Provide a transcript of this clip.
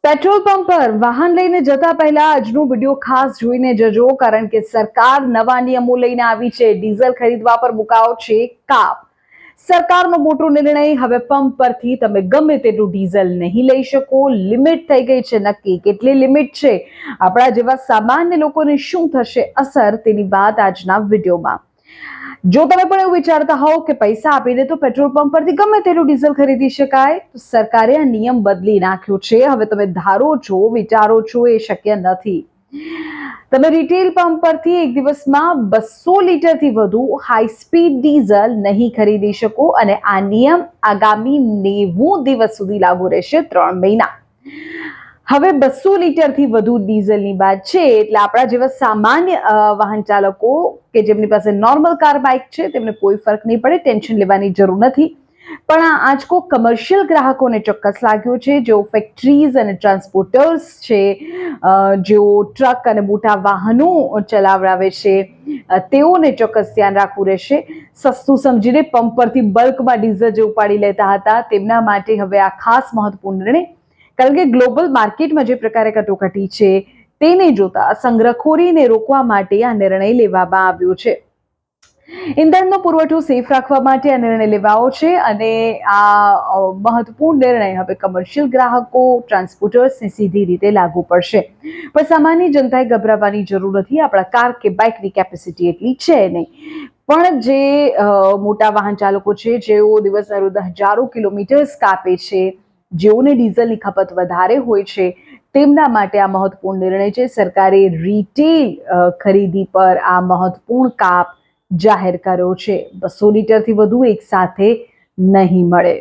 Petrol pump પર વાહન લઈને જતા પહેલા આજનો વિડીયો ખાસ જોઈને જજો, કારણ કે સરકાર નવા નિયમો લઈને આવી છે. ડીઝલ ખરીદવા પર મુકાયો છે કાપ. સરકારનો મોટો નિર્ણય. હવે પંપ પરથી તમે ગમે તેટલું ડીઝલ નહીં લઈ શકો. લિમિટ થઈ ગઈ છે નક્કી. કેટલી લિમિટ છે? આપણા જેવા સામાન્ય લોકોને શું થશે અસર, તેની વાત આજના વિડીયોમાં. જો તમે પણ એવું વિચારતા હોવ કે પૈસા આપીને તો પેટ્રોલ પંપ પરથી ગમે તેટલું ડીઝલ ખરીદી શકાય, તો સરકારે આ નિયમ બદલી નાખ્યો છે. હવે તમે ધારો છો, વિચારો છો એ શક્ય નથી. તમે રિટેલ પંપ પરથી એક દિવસમાં 200 લીટરથી વધુ હાઈ સ્પીડ ડીઝલ નહીં ખરીદી શકો, અને આ નિયમ આગામી 90 દિવસ સુધી લાગુ રહેશે, 3 મહિના. હવે 200 લીટરથી વધુ ડીઝલની વાત છે એટલે આપણા જેવા સામાન્ય વાહન ચાલકો કે જેમની પાસે નોર્મલ કાર બાઇક છે તેમને કોઈ ફરક નહીં પડે, ટેન્શન લેવાની જરૂર નથી. પણ આ આંચકો કમર્શિયલ ગ્રાહકોને ચોક્કસ લાગ્યો છે. જેઓ ફેક્ટરીઝ અને ટ્રાન્સપોર્ટર્સ છે, જેઓ ટ્રક અને મોટા વાહનો ચલાવડાવે છે, તેઓને ચોક્કસ ધ્યાન રાખવું રહેશે. સસ્તું સમજીને પંપ પરથી બલ્કમાં ડીઝલ જે ઉપાડી લેતા હતા તેમના માટે હવે આ ખાસ મહત્વપૂર્ણ નિર્ણય. કારણ કે ગ્લોબલ માર્કેટમાં જે પ્રકારે કટોકટી છે તેને જોતા સંગ્રહખોરીને રોકવા માટે આ નિર્ણય લેવામાં આવ્યો છે. ઇંધણનો પુરવઠો સેફ રાખવા માટે આ નિર્ણય લેવાયો છે, અને આ મહત્વપૂર્ણ નિર્ણય હવે કમર્શિયલ ગ્રાહકો, ટ્રાન્સપોર્ટર્સને સીધી રીતે લાગુ પડશે. પણ સામાન્ય જનતાએ ગભરાવાની જરૂર નથી. આપણા કાર કે બાઇકની કેપેસિટી એટલી છે નહીં. પણ જે મોટા વાહન ચાલકો છે, જેઓ દિવસના રોજ હજારો કિલોમીટર્સ કાપે છે, જેઓને ડીઝલની ખપત વધારે હોય છે, તેમના માટે આ મહત્વપૂર્ણ નિર્ણય છે. સરકારે રિટેલ ખરીદી પર આ મહત્વપૂર્ણ કાપ જાહેર કર્યો છે. 200 લીટરથી વધુ એક સાથે નહીં મળે.